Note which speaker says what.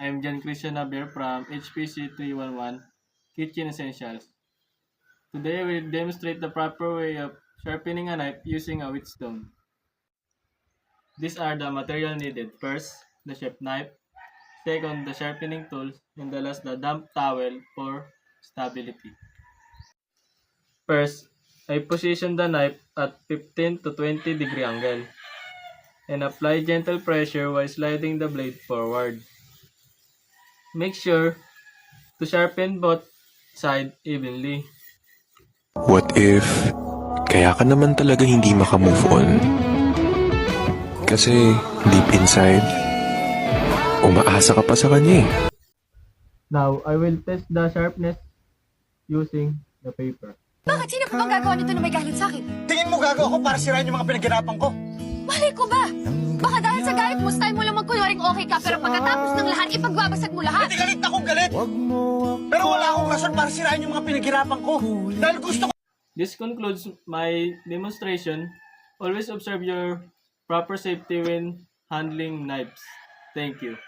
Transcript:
Speaker 1: I'm John Christian Naber from HPC 311 Kitchen Essentials. Today we'll demonstrate the proper way of sharpening a knife using a whetstone. These are the material needed. First, the chef knife. Second, the sharpening tools. And the last, the damp towel for stability. First, I position the knife at 15 to 20 degree angle and apply gentle pressure while sliding the blade forward. Make sure to sharpen both sides evenly.
Speaker 2: What if, kaya ka naman talaga hindi makamove on? Kasi, deep inside, umaasa ka pa sa kanya eh.
Speaker 1: Now, I will test the sharpness using the paper.
Speaker 3: Bakit? Sino pa bang gagawa nito na may galit sa akin?
Speaker 4: Tingin mo gagawa ko para sirain yung mga pinaghirapan ko?
Speaker 3: Malay ko ba? Baka dahil sa galit mo, style mo lang magkunwaring okay ka, pero pagkatapos ng lahat, ipagbabasag mo lahat.
Speaker 4: Hindi galit akong galit! Pero wala akong rason para sirain yung mga pinaghirapan ko. Dahil gusto ko...
Speaker 1: This concludes my demonstration. Always observe your proper safety when handling knives. Thank you.